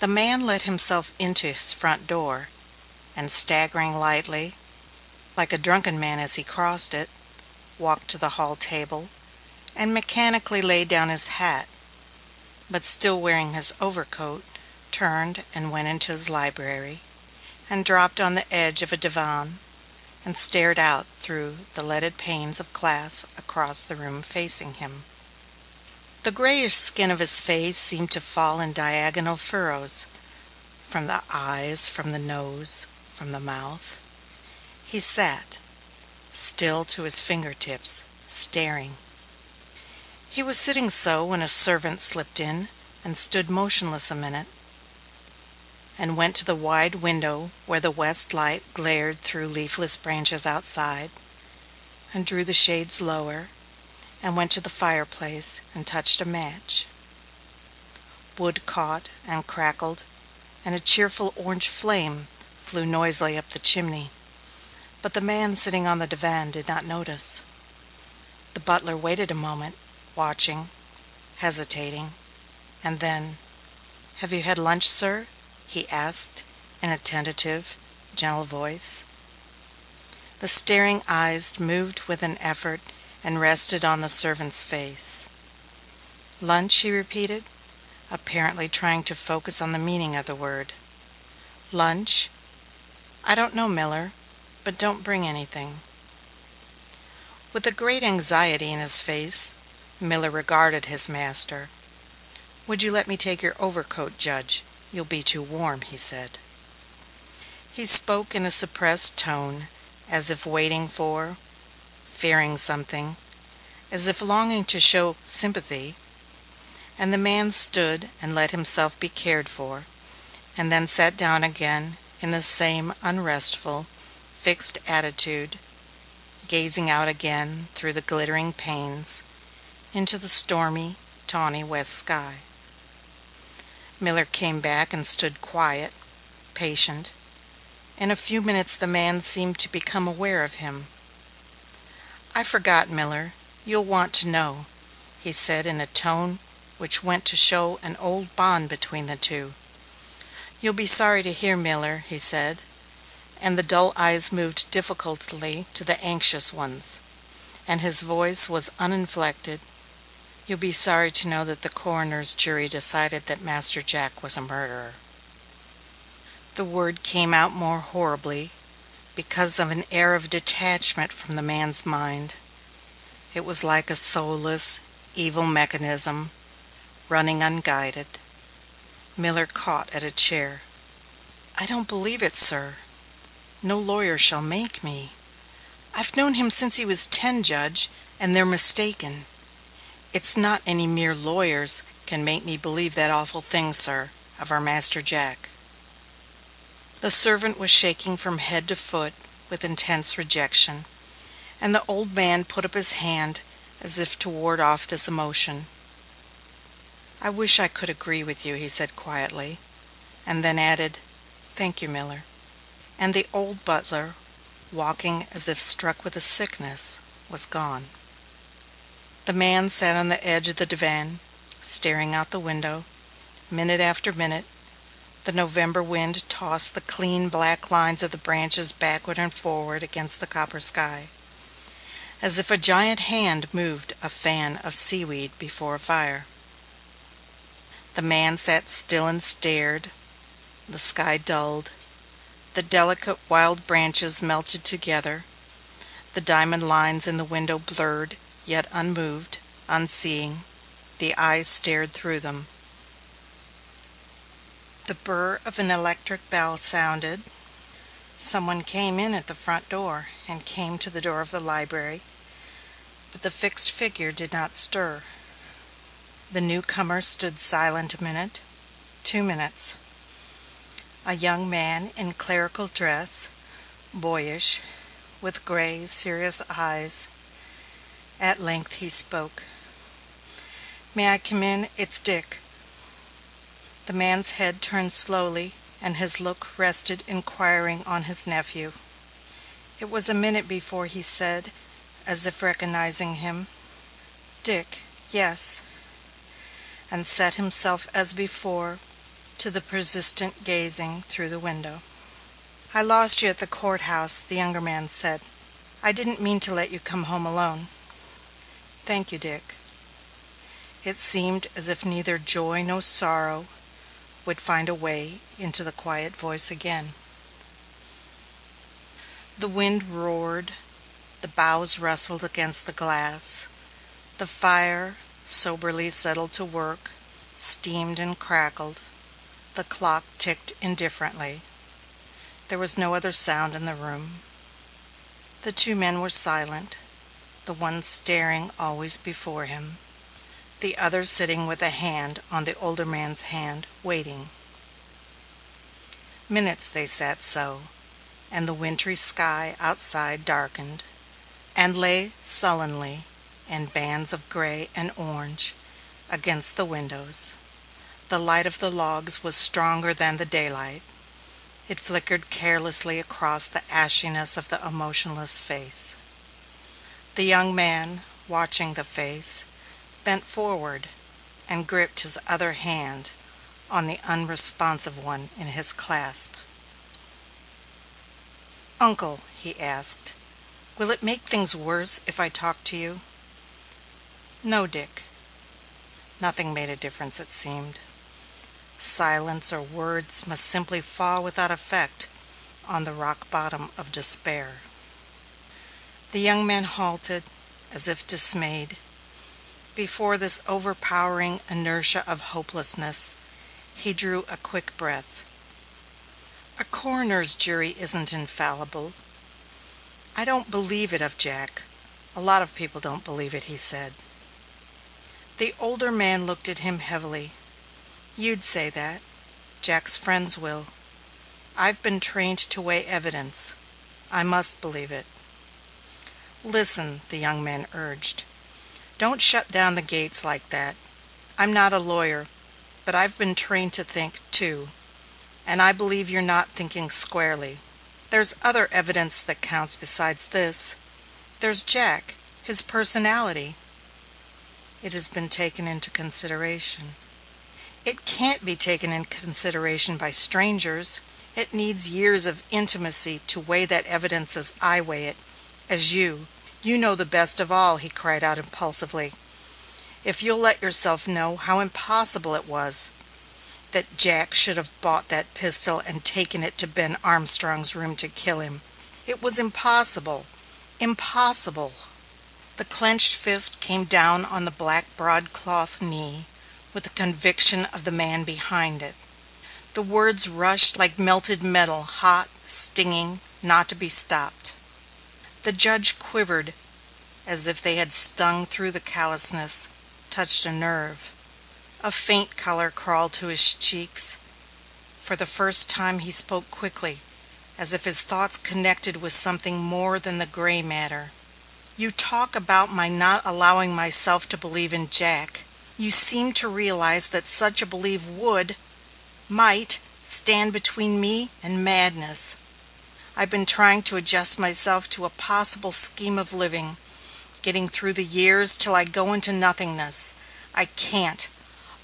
The man let himself into his front door, and staggering lightly, like a drunken man as he crossed it, walked to the hall table, and mechanically laid down his hat, but still wearing his overcoat, turned and went into his library, and dropped on the edge of a divan, and stared out through the leaded panes of glass across the room facing him. The grayish skin of his face seemed to fall in diagonal furrows, from the eyes, from the nose, from the mouth. He sat, still to his fingertips, staring. He was sitting so when a servant slipped in and stood motionless a minute, and went to the wide window where the west light glared through leafless branches outside, and drew the shades lower, and went to the fireplace and touched a match. Wood caught and crackled, and a cheerful orange flame flew noisily up the chimney, but the man sitting on the divan did not notice. The butler waited a moment, watching, hesitating, and then, "Have you had lunch, sir?" he asked in a tentative, gentle voice. The staring eyes moved with an effort and rested on the servant's face. "Lunch?" he repeated, apparently trying to focus on the meaning of the word. "Lunch? I don't know, Miller, but don't bring anything." With a great anxiety in his face, Miller regarded his master. "Would you let me take your overcoat, Judge? You'll be too warm," he said. He spoke in a suppressed tone, as if waiting for, fearing something, as if longing to show sympathy, and the man stood and let himself be cared for, and then sat down again in the same unrestful, fixed attitude, gazing out again through the glittering panes into the stormy, tawny west sky. Miller came back and stood quiet, patient. In a few minutes the man seemed to become aware of him. "I forgot, Miller. You'll want to know," he said in a tone which went to show an old bond between the two. "You'll be sorry to hear, Miller," he said, and the dull eyes moved difficultly to the anxious ones, and his voice was uninflected. "You'll be sorry to know that the coroner's jury decided that Master Jack was a murderer." The word came out more horribly because of an air of detachment from the man's mind. It was like a soulless, evil mechanism, running unguided. Miller caught at a chair. "I don't believe it, sir. No lawyer shall make me. I've known him since he was 10, Judge, and they're mistaken. It's not any mere lawyers can make me believe that awful thing, sir, of our Master Jack." The servant was shaking from head to foot with intense rejection, and the old man put up his hand as if to ward off this emotion. "I wish I could agree with you," he said quietly, and then added, "Thank you, Miller." And the old butler, walking as if struck with a sickness, was gone. The man sat on the edge of the divan, staring out the window. Minute after minute, the November wind tossed the clean black lines of the branches backward and forward against the copper sky, as if a giant hand moved a fan of seaweed before a fire. The man sat still and stared. The sky dulled. The delicate wild branches melted together. The diamond lines in the window blurred, yet unmoved, unseeing. The eyes stared through them. The burr of an electric bell sounded. Someone came in at the front door and came to the door of the library, but the fixed figure did not stir. The newcomer stood silent a minute, 2 minutes. A young man in clerical dress, boyish, with gray, serious eyes. At length he spoke. "May I come in? It's Dick." The man's head turned slowly, and his look rested inquiring on his nephew. It was a minute before he said, as if recognizing him, "Dick, yes," and set himself as before, to the persistent gazing through the window. "I lost you at the courthouse," the younger man said. "I didn't mean to let you come home alone." "Thank you, Dick." It seemed as if neither joy nor sorrow would find a way into the quiet voice again. The wind roared, the boughs rustled against the glass, the fire, soberly settled to work, steamed and crackled, the clock ticked indifferently. There was no other sound in the room. The two men were silent, the one staring always before him, the other sitting with a hand on the older man's hand, waiting. Minutes they sat so, and the wintry sky outside darkened, and lay sullenly in bands of gray and orange against the windows. The light of the logs was stronger than the daylight. It flickered carelessly across the ashiness of the emotionless face. The young man, watching the face, bent forward and gripped his other hand on the unresponsive one in his clasp. "Uncle," he asked, "will it make things worse if I talk to you?" "No, Dick." Nothing made a difference, it seemed. Silence or words must simply fall without effect on the rock bottom of despair. The young man halted, as if dismayed. Before this overpowering inertia of hopelessness, he drew a quick breath. "A coroner's jury isn't infallible. I don't believe it of Jack. A lot of people don't believe it," he said. The older man looked at him heavily. "You'd say that. Jack's friends will. I've been trained to weigh evidence. I must believe it." "Listen," the young man urged. "Don't shut down the gates like that. I'm not a lawyer, but I've been trained to think, too, and I believe you're not thinking squarely. There's other evidence that counts besides this. There's Jack, his personality. It has been taken into consideration." "It can't be taken into consideration by strangers. It needs years of intimacy to weigh that evidence as I weigh it, as you. You know the best of all," he cried out impulsively. "If you'll let yourself know how impossible it was that Jack should have bought that pistol and taken it to Ben Armstrong's room to kill him. It was impossible. Impossible." The clenched fist came down on the black broadcloth knee with the conviction of the man behind it. The words rushed like melted metal, hot, stinging, not to be stopped. The judge quivered as if they had stung through the callousness, touched a nerve. A faint color crawled to his cheeks. For the first time he spoke quickly, as if his thoughts connected with something more than the gray matter. "You talk about my not allowing myself to believe in Jack. You seem to realize that such a belief might, stand between me and madness. I've been trying to adjust myself to a possible scheme of living, getting through the years till I go into nothingness. I can't.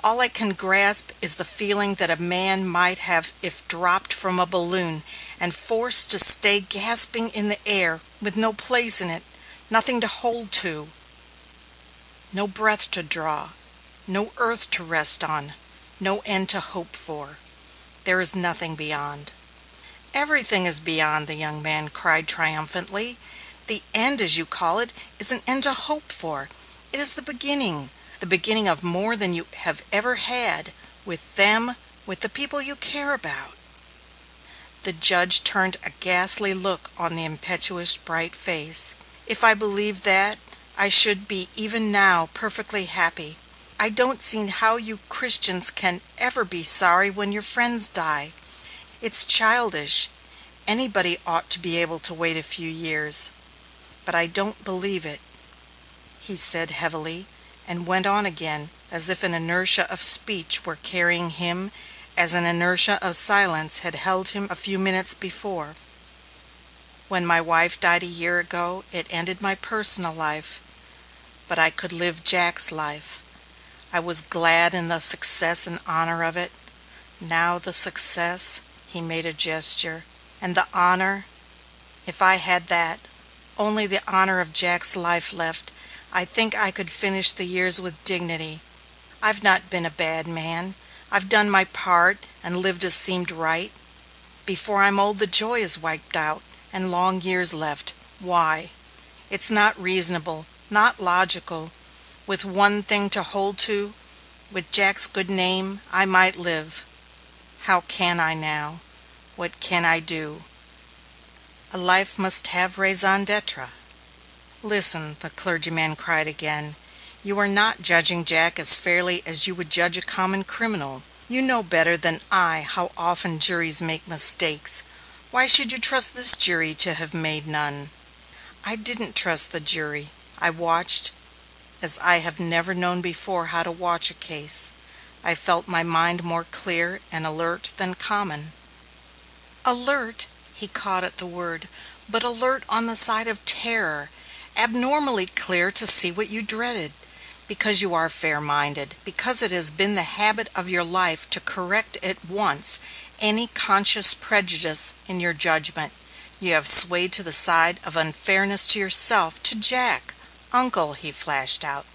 All I can grasp is the feeling that a man might have if dropped from a balloon and forced to stay gasping in the air with no place in it, nothing to hold to, no breath to draw, no earth to rest on, no end to hope for. There is nothing beyond." "Everything is beyond," the young man cried triumphantly. "The end, as you call it, is an end to hope for. It is the beginning of more than you have ever had, with them, with the people you care about." The judge turned a ghastly look on the impetuous bright face. "If I believed that, I should be even now perfectly happy. I don't see how you Christians can ever be sorry when your friends die. It's childish. Anybody ought to be able to wait a few years. But I don't believe it," he said heavily, and went on again as if an inertia of speech were carrying him as an inertia of silence had held him a few minutes before. "When my wife died a year ago, it ended my personal life, but I could live Jack's life. I was glad in the success and honor of it. Now the success," he made a gesture, "and the honor. If I had that, only the honor of Jack's life left, I think I could finish the years with dignity. I've not been a bad man. I've done my part and lived as seemed right. Before I'm old the joy is wiped out, and long years left. Why? It's not reasonable, not logical. With one thing to hold to, with Jack's good name, I might live. How can I now? What can I do? A life must have raison d'etre." "Listen," the clergyman cried again. "You are not judging Jack as fairly as you would judge a common criminal. You know better than I how often juries make mistakes. Why should you trust this jury to have made none?" "I didn't trust the jury. I watched as I have never known before how to watch a case. I felt my mind more clear and alert than common." "Alert!" He caught at the word. "But alert on the side of terror, abnormally clear to see what you dreaded. Because you are fair-minded, because it has been the habit of your life to correct at once any conscious prejudice in your judgment, you have swayed to the side of unfairness to yourself, to Jack. Uncle," he flashed out,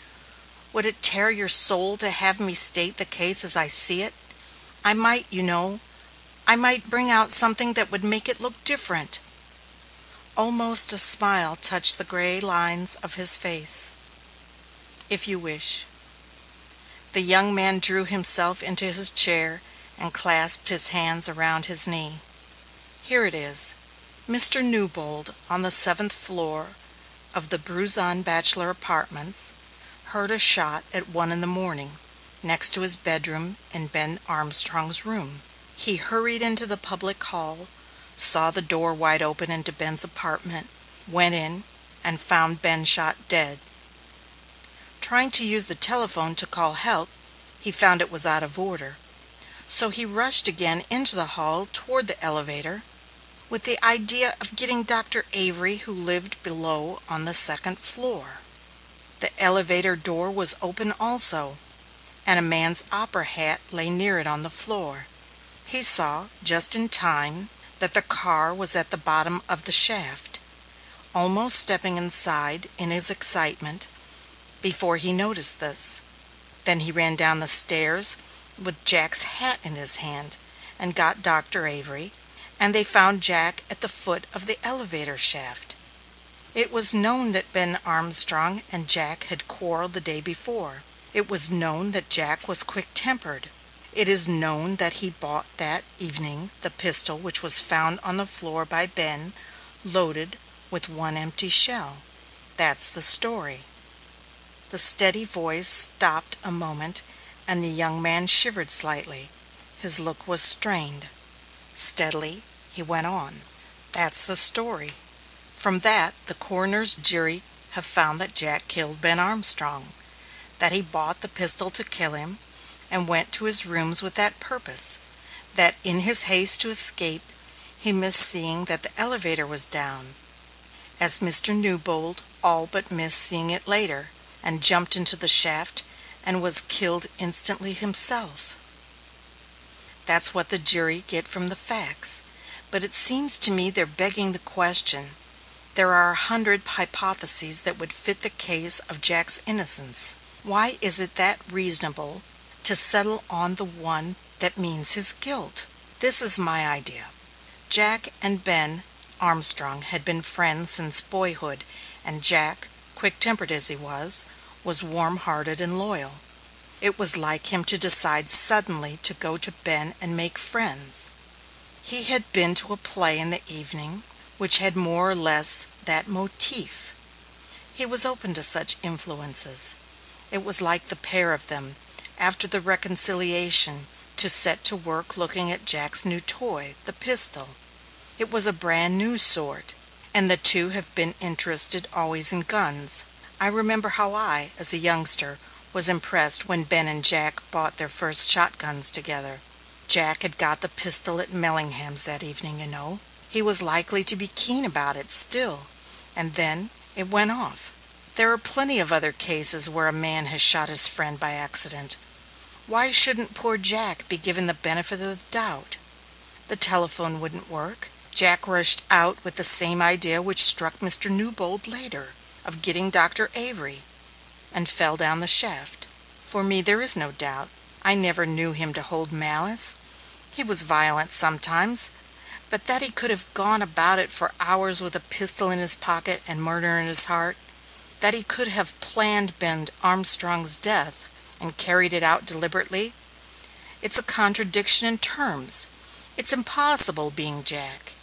"would it tear your soul to have me state the case as I see it? I might, you know, I might bring out something that would make it look different." Almost a smile touched the gray lines of his face. "If you wish." The young man drew himself into his chair and clasped his hands around his knee. "Here it is. Mr. Newbold, on the 7th floor of the Bruzon Bachelor Apartments, heard a shot at 1 in the morning, next to his bedroom in Ben Armstrong's room. He hurried into the public hall, saw the door wide open into Ben's apartment, went in, and found Ben shot dead. Trying to use the telephone to call help, he found it was out of order. So he rushed again into the hall toward the elevator, with the idea of getting Dr. Avery, who lived below on the 2nd floor. The elevator door was open also, and a man's opera hat lay near it on the floor. He saw, just in time, that the car was at the bottom of the shaft, almost stepping inside in his excitement before he noticed this. Then he ran down the stairs with Jack's hat in his hand and got Dr. Avery, and they found Jack at the foot of the elevator shaft. It was known that Ben Armstrong and Jack had quarreled the day before. It was known that Jack was quick-tempered. It is known that he bought that evening the pistol which was found on the floor by Ben, loaded with 1 empty shell. That's the story." The steady voice stopped a moment, and the young man shivered slightly. His look was strained. Steadily he went on. "That's the story. From that the coroner's jury have found that Jack killed Ben Armstrong, that he bought the pistol to kill him, and went to his rooms with that purpose, that in his haste to escape he missed seeing that the elevator was down, as Mr. Newbold all but missed seeing it later, and jumped into the shaft and was killed instantly himself. That's what the jury get from the facts, but it seems to me they're begging the question. There are 100 hypotheses that would fit the case of Jack's innocence. Why is it that reasonable to settle on the one that means his guilt? This is my idea. Jack and Ben Armstrong had been friends since boyhood, and Jack, quick-tempered as he was warm-hearted and loyal. It was like him to decide suddenly to go to Ben and make friends. He had been to a play in the evening which had more or less that motif. He was open to such influences. It was like the pair of them, after the reconciliation, to set to work looking at Jack's new toy, the pistol. It was a brand new sort, and the two have been interested always in guns. I remember how I, as a youngster, was impressed when Ben and Jack bought their first shotguns together. Jack had got the pistol at Mellingham's that evening, you know. He was likely to be keen about it still, and then it went off. There are plenty of other cases where a man has shot his friend by accident. Why shouldn't poor Jack be given the benefit of the doubt? The telephone wouldn't work. Jack rushed out with the same idea which struck Mr. Newbold later, of getting Dr. Avery, and fell down the shaft. For me there is no doubt. I never knew him to hold malice. He was violent sometimes, but that he could have gone about it for hours with a pistol in his pocket and murder in his heart, that he could have planned Ben Armstrong's death and carried it out deliberately, it's a contradiction in terms. It's impossible, being Jack.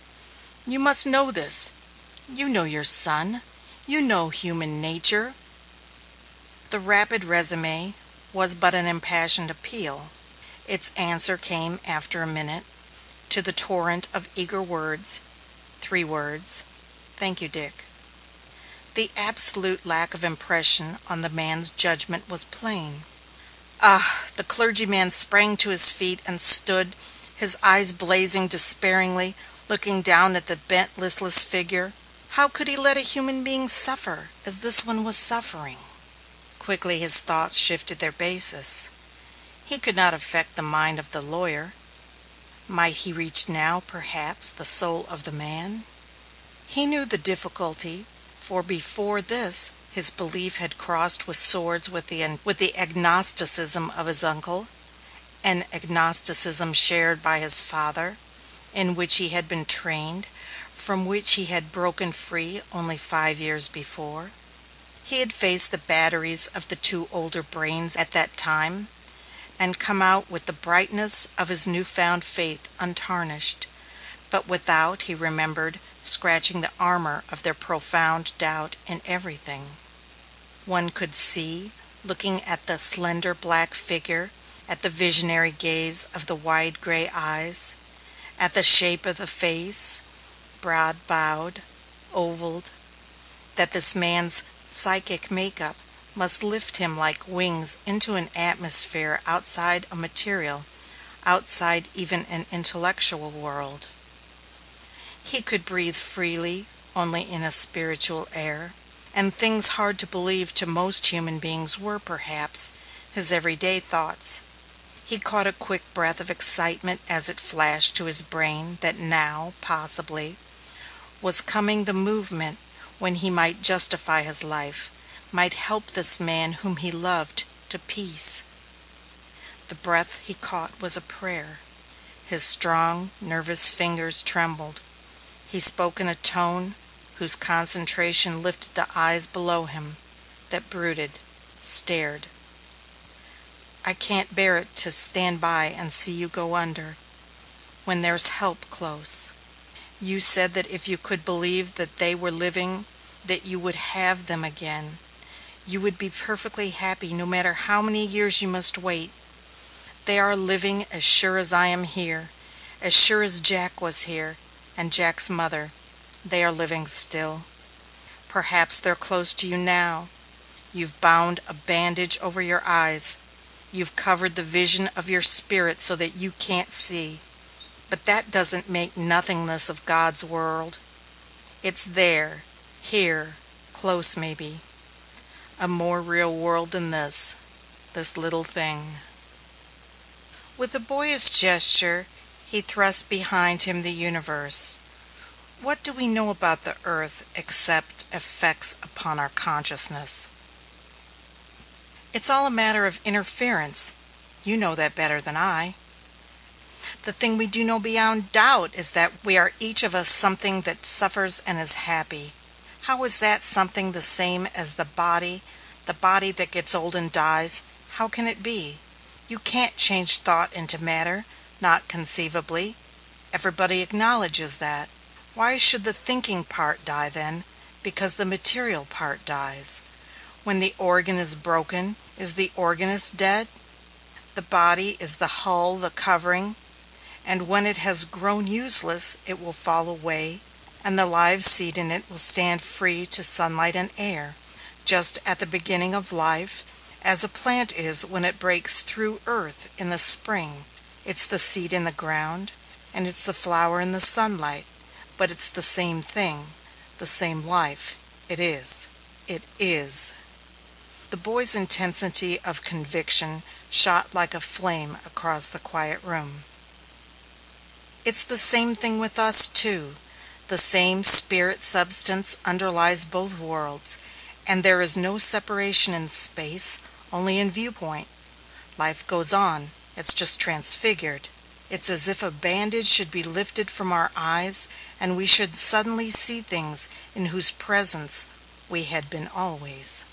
You must know this. You know your son. You know human nature. The rapid resume was but an impassioned appeal. Its answer came after a minute, to the torrent of eager words. 3 words. Thank you, Dick. The absolute lack of impression on the man's judgment was plain. Ah! The clergyman sprang to his feet and stood, his eyes blazing despairingly, looking down at the bent, listless figure. How could he let a human being suffer as this one was suffering? Quickly his thoughts shifted their basis. He could not affect the mind of the lawyer. Might he reach now, perhaps, the soul of the man? He knew the difficulty, for before this his belief had crossed with swords with the agnosticism of his uncle, an agnosticism shared by his father, in which he had been trained, from which he had broken free only 5 years before. He had faced the batteries of the 2 older brains at that time, and come out with the brightness of his new-found faith untarnished, but without, he remembered, scratching the armor of their profound doubt in everything. One could see, looking at the slender black figure, at the visionary gaze of the wide gray eyes, at the shape of the face, broad-bowed, ovaled, that this man's psychic makeup must lift him like wings into an atmosphere outside a material, outside even an intellectual world. He could breathe freely only in a spiritual air, and things hard to believe to most human beings were, perhaps, his everyday thoughts. He caught a quick breath of excitement as it flashed to his brain that now, possibly, was coming the movement when he might justify his life, might help this man whom he loved to peace. The breath he caught was a prayer. His strong, nervous fingers trembled. He spoke in a tone whose concentration lifted the eyes below him, that brooded, stared. I can't bear it to stand by and see you go under, when there's help close. You said that if you could believe that they were living, that you would have them again. You would be perfectly happy no matter how many years you must wait. They are living as sure as I am here, as sure as Jack was here, and Jack's mother. They are living still. Perhaps they're close to you now. You've bound a bandage over your eyes. You've covered the vision of your spirit so that you can't see. But that doesn't make nothingness of God's world. It's there, here, close maybe. A more real world than this little thing. With a boyish gesture, he thrust behind him the universe. What do we know about the earth except effects upon our consciousness? It's all a matter of interference. You know that better than I. The thing we do know beyond doubt is that we are each of us something that suffers and is happy. How is that something the same as the body that gets old and dies? How can it be? You can't change thought into matter, not conceivably. Everybody acknowledges that. Why should the thinking part die then? Because the material part dies. When the organ is broken, is the organist dead? The body is the hull, the covering, and when it has grown useless, it will fall away, and the live seed in it will stand free to sunlight and air, just at the beginning of life, as a plant is when it breaks through earth in the spring. It's the seed in the ground, and it's the flower in the sunlight, but it's the same thing, the same life. It is. It is. The boy's intensity of conviction shot like a flame across the quiet room. It's the same thing with us, too. The same spirit substance underlies both worlds, and there is no separation in space, only in viewpoint. Life goes on, it's just transfigured. It's as if a bandage should be lifted from our eyes, and we should suddenly see things in whose presence we had been always.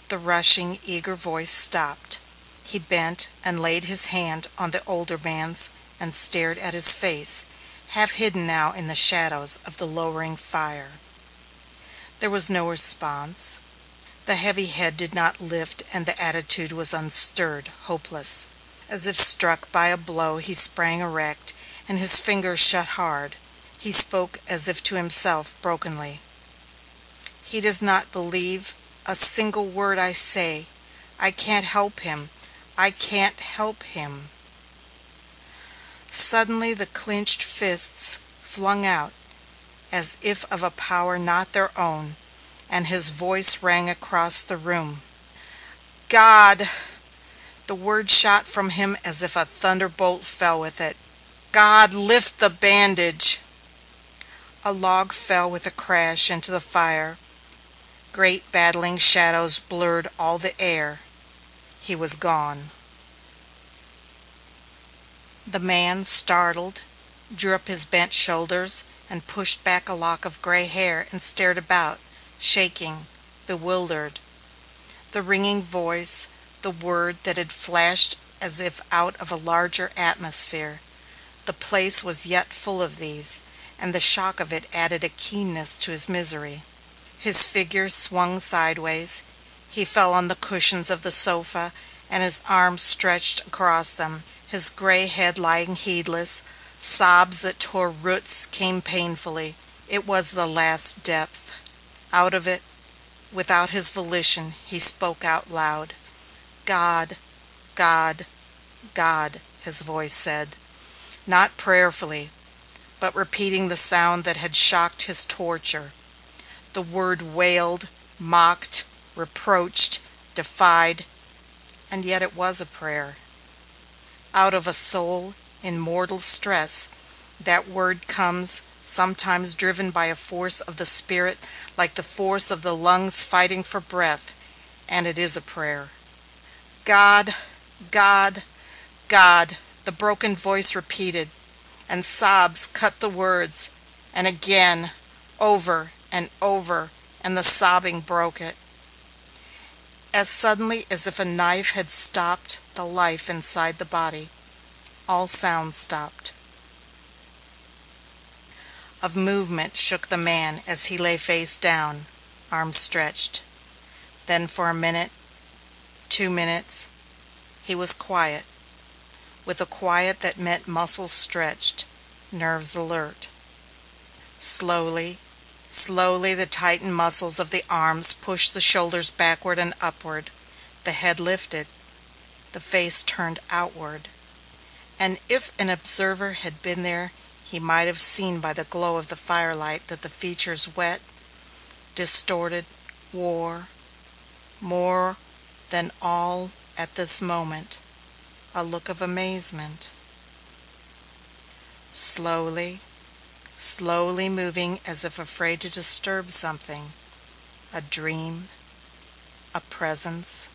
The rushing, eager voice stopped. He bent and laid his hand on the older man's and stared at his face, half hidden now in the shadows of the lowering fire. There was no response. The heavy head did not lift, and the attitude was unstirred, hopeless. As if struck by a blow, he sprang erect, and his fingers shut hard. He spoke as if to himself, brokenly. "He does not believe a single word I say. I can't help him. I can't help him." Suddenly the clenched fists flung out, as if of a power not their own, and his voice rang across the room. "God!" The word shot from him as if a thunderbolt fell with it. "God, lift the bandage!" A log fell with a crash into the fire. Great battling shadows blurred all the air. He was gone. The man, startled, drew up his bent shoulders and pushed back a lock of gray hair and stared about, shaking, bewildered. The ringing voice, the word that had flashed as if out of a larger atmosphere. The place was yet full of these, and the shock of it added a keenness to his misery. His figure swung sideways. He fell on the cushions of the sofa, and his arms stretched across them, his gray head lying heedless. Sobs that tore roots came painfully. It was the last depth. Out of it, without his volition, he spoke out loud. "God, God, God," his voice said, not prayerfully, but repeating the sound that had shocked his torture. The word wailed, mocked, reproached, defied, and yet it was a prayer. Out of a soul in mortal stress, that word comes, sometimes driven by a force of the spirit like the force of the lungs fighting for breath, and it is a prayer. "God, God, God," the broken voice repeated, and sobs cut the words, and again, over and over, and the sobbing broke it. As suddenly as if a knife had stopped the life inside the body, all sound stopped. Of movement shook the man as he lay face down, arms stretched. Then for a minute, 2 minutes, he was quiet, with a quiet that meant muscles stretched, nerves alert. Slowly, slowly the tightened muscles of the arms pushed the shoulders backward and upward. The head lifted, the face turned outward, and if an observer had been there, he might have seen by the glow of the firelight that the features wet, distorted, wore, more than all at this moment, a look of amazement. Slowly, slowly moving as if afraid to disturb something, a dream, a presence,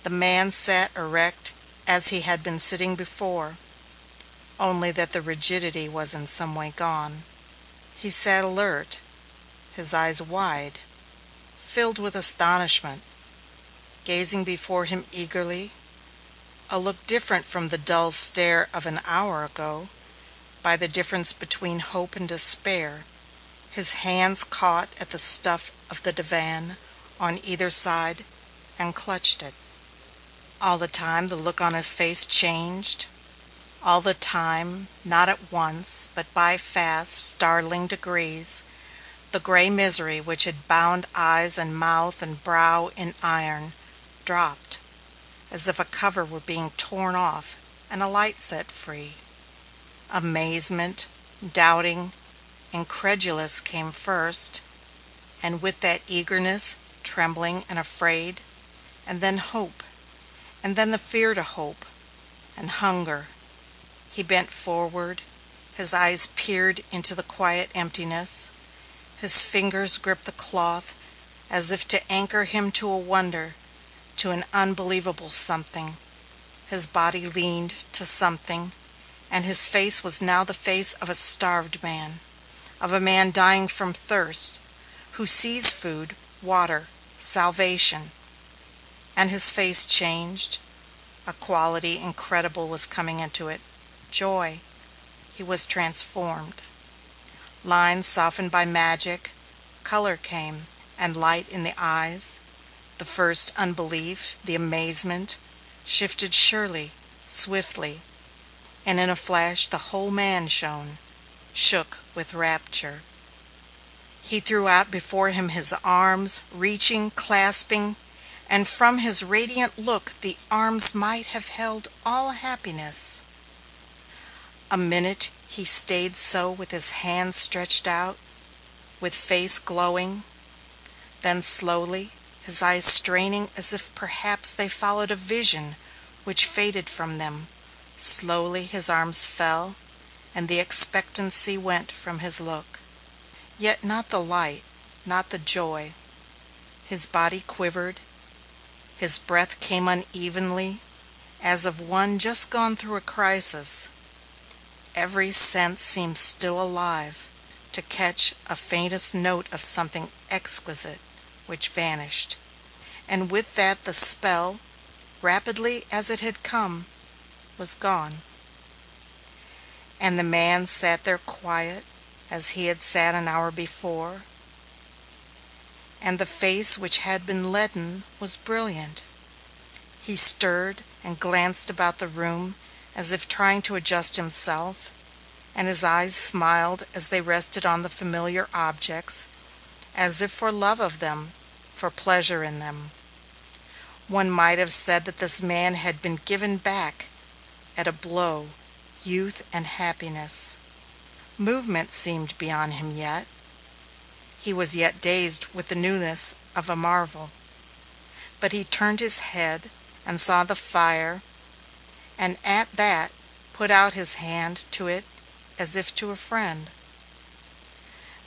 the man sat erect as he had been sitting before, only that the rigidity was in some way gone. He sat alert, his eyes wide, filled with astonishment, gazing before him eagerly, a look different from the dull stare of an hour ago, by the difference between hope and despair. His hands caught at the stuff of the divan on either side and clutched it. All the time the look on his face changed. All the time, not at once, but by fast, startling degrees, the gray misery which had bound eyes and mouth and brow in iron dropped, as if a cover were being torn off and a light set free. Amazement, doubting, incredulous came first, and with that eagerness, trembling and afraid, and then hope, and then the fear to hope, and hunger. He bent forward, his eyes peered into the quiet emptiness, his fingers gripped the cloth as if to anchor him to a wonder, to an unbelievable something. His body leaned to something, and his face was now the face of a starved man, of a man dying from thirst, who sees food, water, salvation. And his face changed. A quality incredible was coming into it. Joy. He was transformed. Lines softened by magic, color came, and light in the eyes. The first unbelief, the amazement, shifted surely, swiftly, and in a flash the whole man shone, shook with rapture. He threw out before him his arms, reaching, clasping, and from his radiant look the arms might have held all happiness. A minute he stayed so with his hands stretched out, with face glowing, then slowly, his eyes straining as if perhaps they followed a vision which faded from them, slowly his arms fell, and the expectancy went from his look. Yet not the light, not the joy. His body quivered, his breath came unevenly, as of one just gone through a crisis. Every sense seemed still alive, to catch a faintest note of something exquisite, which vanished. And with that the spell, rapidly as it had come, was gone. And the man sat there quiet, as he had sat an hour before, and the face which had been leaden was brilliant. He stirred and glanced about the room as if trying to adjust himself, and his eyes smiled as they rested on the familiar objects, as if for love of them, for pleasure in them. One might have said that this man had been given back, at a blow, youth and happiness. Movement seemed beyond him yet. He was yet dazed with the newness of a marvel. But he turned his head and saw the fire, and at that put out his hand to it as if to a friend.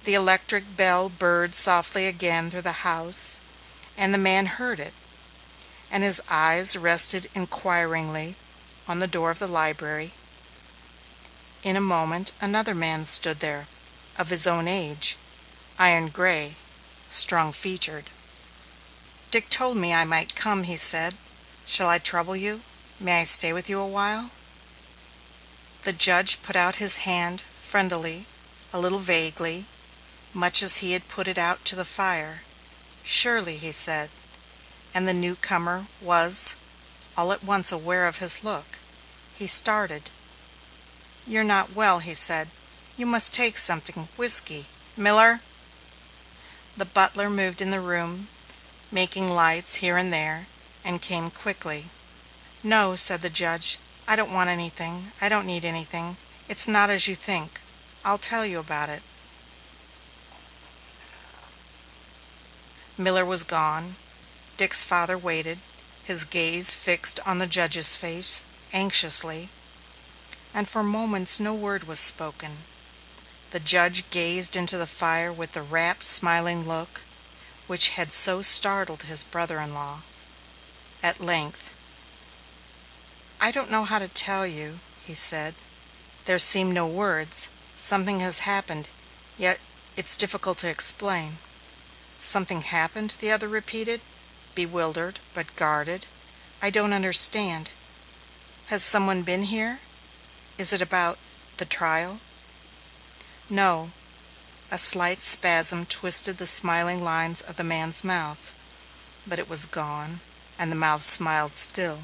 The electric bell burred softly again through the house, and the man heard it, and his eyes rested inquiringly on the door of the library. In a moment another man stood there, of his own age, iron gray, strong-featured. "Dick told me I might come," he said. "Shall I trouble you? May I stay with you a while?" The judge put out his hand, friendlily, a little vaguely, much as he had put it out to the fire. "Surely," he said, and the newcomer was all at once aware of his look. He started. "You're not well," he said. "You must take something. Whiskey. Miller!" The butler moved in the room, making lights here and there, and came quickly. "No," said the judge. "I don't want anything. I don't need anything. It's not as you think. I'll tell you about it." Miller was gone. Dick's father waited, his gaze fixed on the judge's face, anxiously, and for moments no word was spoken. The judge gazed into the fire with the rapt, smiling look which had so startled his brother-in-law. At length, "I don't know how to tell you," he said. "There seem no words. Something has happened, yet it's difficult to explain." "Something happened?" the other repeated, bewildered but guarded. "I don't understand. Has someone been here? Is it about the trial?" "No." A slight spasm twisted the smiling lines of the man's mouth, but it was gone, and the mouth smiled still.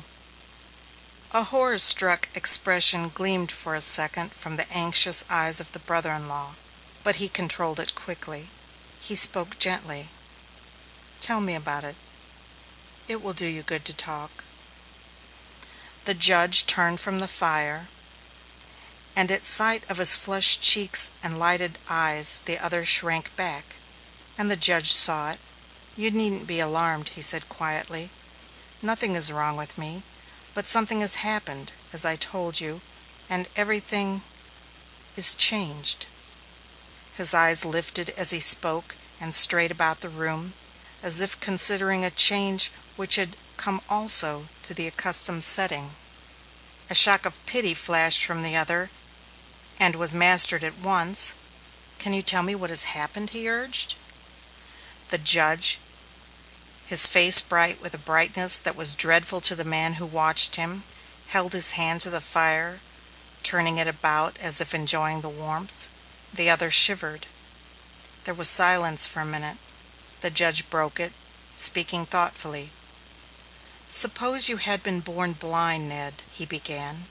A horror-struck expression gleamed for a second from the anxious eyes of the brother-in-law, but he controlled it quickly. He spoke gently. "Tell me about it. It will do you good to talk." The judge turned from the fire, and at sight of his flushed cheeks and lighted eyes the other shrank back, and the judge saw it. "You needn't be alarmed," he said quietly. "Nothing is wrong with me. But something has happened, as I told you, and everything is changed." His eyes lifted as he spoke and strayed about the room, as if considering a change which had come also to the accustomed setting. A shock of pity flashed from the other, and was mastered at once. "Can you tell me what has happened?" he urged. The judge, his face bright with a brightness that was dreadful to the man who watched him, held his hand to the fire, turning it about as if enjoying the warmth. The other shivered. There was silence for a minute. The judge broke it, speaking thoughtfully. "Suppose you had been born blind, Ned," he began,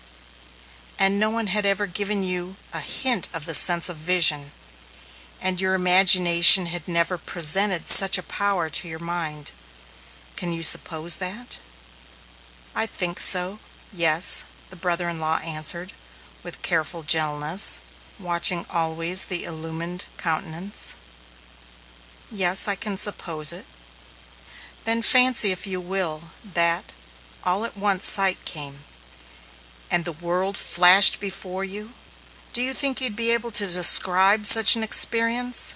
"and no one had ever given you a hint of the sense of vision, and your imagination had never presented such a power to your mind. Can you suppose that?" "I think so, yes," the brother-in-law answered, with careful gentleness, watching always the illumined countenance. "Yes, I can suppose it." "Then fancy, if you will, that, all at once sight came, and the world flashed before you. Do you think you'd be able to describe such an experience?"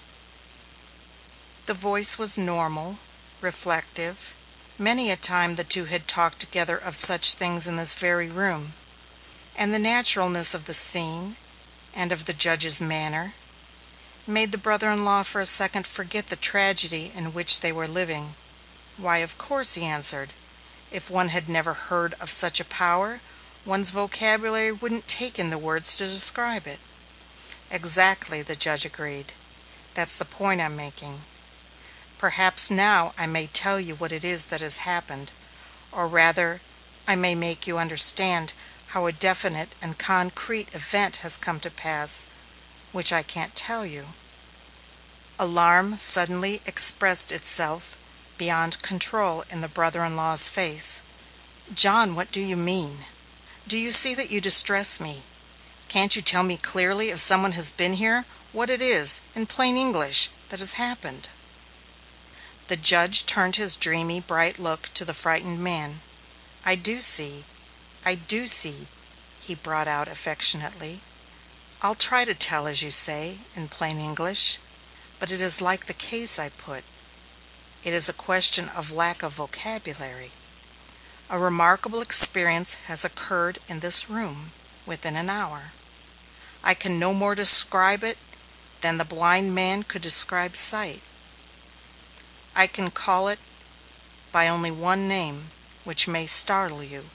The voice was normal, reflective. Many a time the two had talked together of such things in this very room, and the naturalness of the scene, and of the judge's manner, made the brother-in-law for a second forget the tragedy in which they were living. "Why, of course," he answered. "If one had never heard of such a power, one's vocabulary wouldn't take in the words to describe it." "Exactly," the judge agreed. "That's the point I'm making. Perhaps now I may tell you what it is that has happened, or rather I may make you understand how a definite and concrete event has come to pass which I can't tell you." Alarm suddenly expressed itself beyond control in the brother-in-law's face. "John, what do you mean? Do you see that you distress me? Can't you tell me clearly if someone has been here, what it is, in plain English, that has happened?" The judge turned his dreamy, bright look to the frightened man. I do see," he brought out affectionately. "I'll try to tell, as you say, in plain English, but it is like the case I put. It is a question of lack of vocabulary. A remarkable experience has occurred in this room within an hour. I can no more describe it than the blind man could describe sight. I can call it by only one name, which may startle you: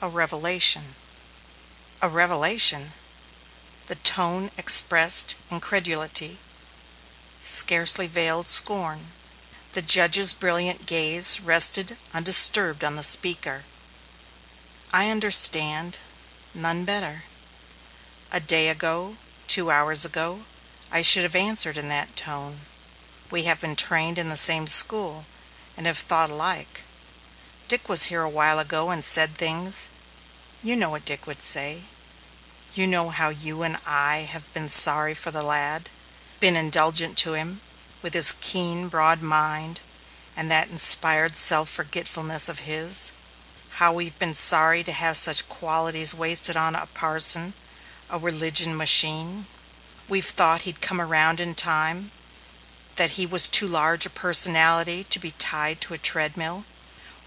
a revelation." "A revelation?" The tone expressed incredulity, scarcely veiled scorn. The judge's brilliant gaze rested undisturbed on the speaker. "I understand, none better. A day ago, 2 hours ago, I should have answered in that tone. We have been trained in the same school, and have thought alike. Dick was here a while ago and said things. You know what Dick would say. You know how you and I have been sorry for the lad, been indulgent to him, with his keen, broad mind, and that inspired self-forgetfulness of his. How we've been sorry to have such qualities wasted on a parson, a religion machine. We've thought he'd come around in time, that he was too large a personality to be tied to a treadmill.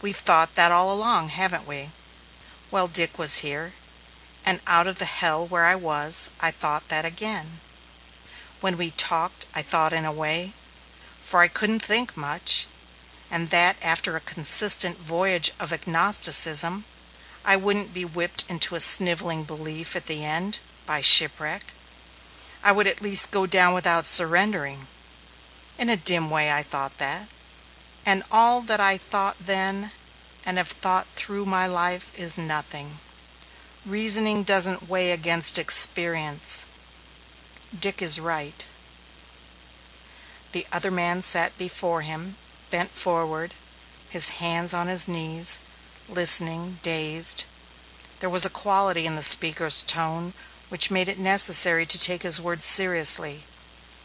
We've thought that all along, haven't we? Well, Dick was here, and out of the hell where I was, I thought that again. When we talked, I thought in a way, for I couldn't think much, and that after a consistent voyage of agnosticism, I wouldn't be whipped into a sniveling belief at the end, by shipwreck. I would at least go down without surrendering. In a dim way I thought that. And all that I thought then, and have thought through my life, is nothing. Reasoning doesn't weigh against experience. Dick is right." The other man sat before him, bent forward, his hands on his knees, listening, dazed. There was a quality in the speaker's tone which made it necessary to take his words seriously.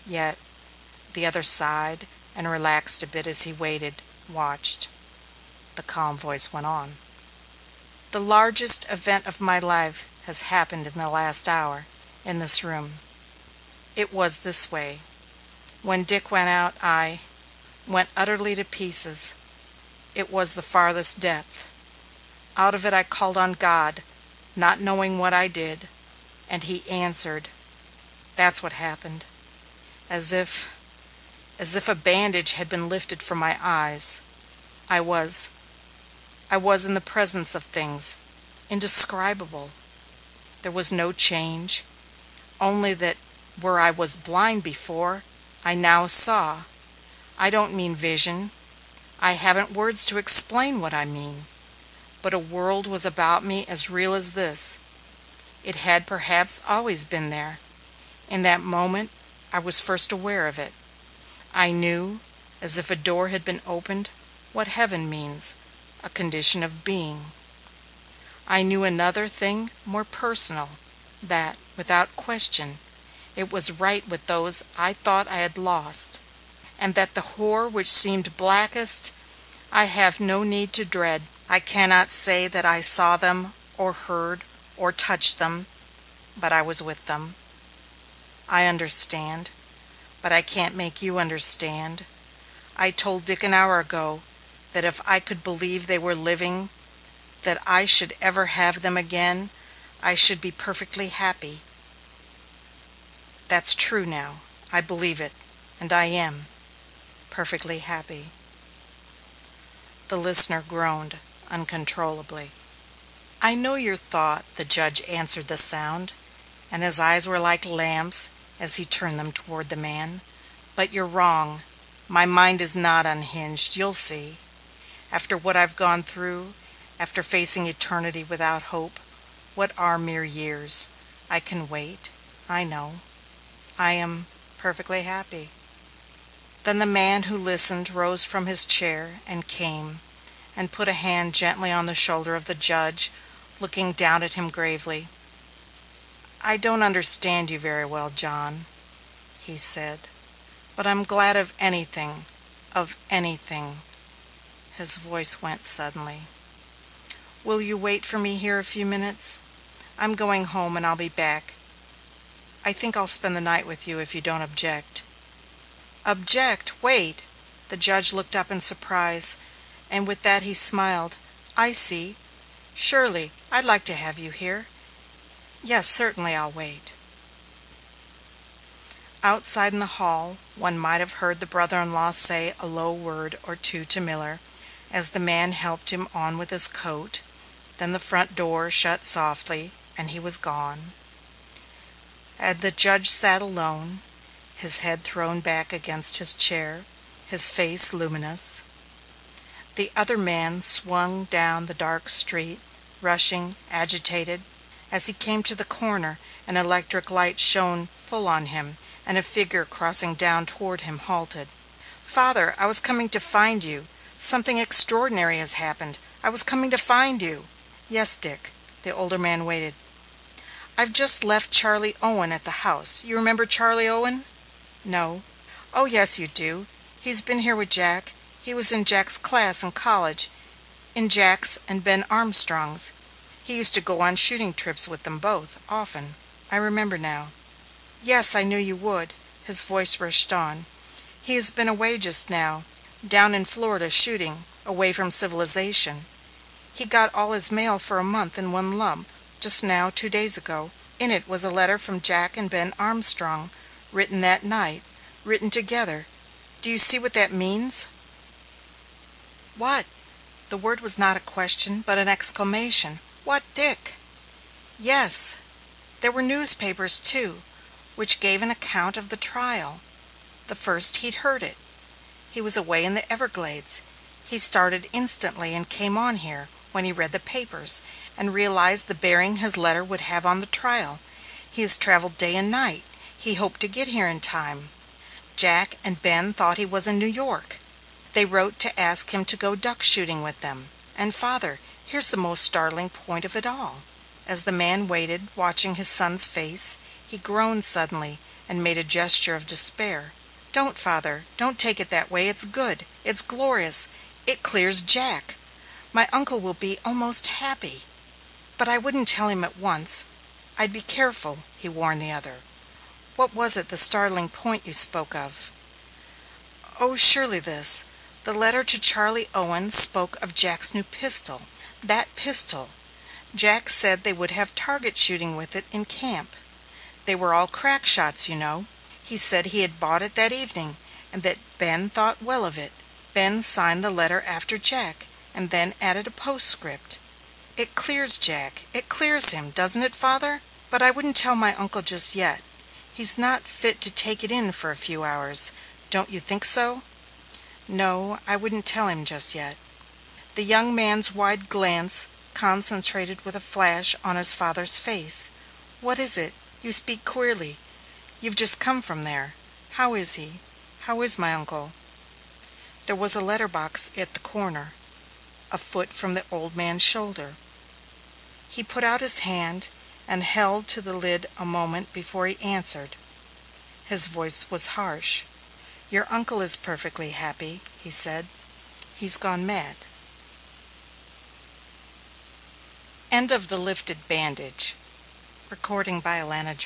Yet the other sighed and relaxed a bit as he waited, watched. The calm voice went on. The largest event of my life has happened in the last hour, in this room. It was this way. When Dick went out, I went utterly to pieces. It was the farthest depth. Out of it I called on God, not knowing what I did, and He answered. That's what happened. As if a bandage had been lifted from my eyes. I was in the presence of things indescribable. There was no change, only that where I was blind before, I now saw. I don't mean vision. I haven't words to explain what I mean. But a world was about me as real as this. It had perhaps always been there. In that moment I was first aware of it. I knew, as if a door had been opened, what heaven means, a condition of being. I knew another thing more personal, that, without question, it was right with those I thought I had lost, and that the horror which seemed blackest I have no need to dread. I cannot say that I saw them, or heard, or touched them, but I was with them. I understand, but I can't make you understand. I told Dick an hour ago that if I could believe they were living, that I should ever have them again, I should be perfectly happy. That's true now. I believe it, and I am perfectly happy. The listener groaned uncontrollably. I know your thought, the judge answered the sound, and his eyes were like lamps as he turned them toward the man. But you're wrong. My mind is not unhinged, you'll see. After what I've gone through, after facing eternity without hope, what are mere years? I can wait. I know. I am perfectly happy. Then the man who listened rose from his chair and came and put a hand gently on the shoulder of the judge, looking down at him gravely. I don't understand you very well, John, he said, but I'm glad of anything, of anything. His voice went suddenly. Will you wait for me here a few minutes? I'm going home and I'll be back. I think I'll spend the night with you if you don't object. Object? Wait! The judge looked up in surprise, and with that he smiled. I see. Surely, I'd like to have you here. Yes, certainly I'll wait. Outside in the hall, one might have heard the brother-in-law say a low word or two to Miller as the man helped him on with his coat. Then the front door shut softly, and he was gone. And the judge sat alone, his head thrown back against his chair, his face luminous. The other man swung down the dark street, rushing, agitated. As he came to the corner, an electric light shone full on him, and a figure crossing down toward him halted. Father, I was coming to find you. Something extraordinary has happened. I was coming to find you. Yes, Dick. The older man waited. I've just left Charlie Owen at the house. You remember Charlie Owen? No. Oh, yes, you do. He's been here with Jack. He was in Jack's class in college, in Jack's and Ben Armstrong's. He used to go on shooting trips with them both, often. I remember now. Yes, I knew you would. His voice rushed on. He has been away just now, down in Florida shooting, away from civilization. He got all his mail for a month in one lump, just now, 2 days ago. In it was a letter from Jack and Ben Armstrong, written that night, written together. Do you see what that means? What? The word was not a question, but an exclamation. What, Dick? Yes. There were newspapers, too, which gave an account of the trial. The first he'd heard it. He was away in the Everglades. He started instantly and came on here when he read the papers and realized the bearing his letter would have on the trial. He has traveled day and night. He hoped to get here in time. Jack and Ben thought he was in New York. They wrote to ask him to go duck shooting with them. And, Father, here's the most startling point of it all. As the man waited, watching his son's face, he groaned suddenly and made a gesture of despair. Don't, Father, don't take it that way. It's good. It's glorious. It clears Jack. My uncle will be almost happy. But I wouldn't tell him at once. I'd be careful," he warned the other. "What was it, the startling point you spoke of?" "Oh, surely this. The letter to Charley Owen spoke of Jack's new pistol. That pistol. Jack said they would have target shooting with it in camp. They were all crack shots, you know. He said he had bought it that evening, and that Ben thought well of it. Ben signed the letter after Jack, and then added a postscript. It clears Jack. It clears him, doesn't it, Father? But I wouldn't tell my uncle just yet. He's not fit to take it in for a few hours. Don't you think so?" "No, I wouldn't tell him just yet." The young man's wide glance concentrated with a flash on his father's face. "What is it? You speak queerly. You've just come from there. How is he? How is my uncle?" There was a letter box at the corner, a foot from the old man's shoulder. He put out his hand and held to the lid a moment before he answered. His voice was harsh. "Your uncle is perfectly happy," he said. "He's gone mad." End of The Lifted Bandage. Recording by Alana Joy.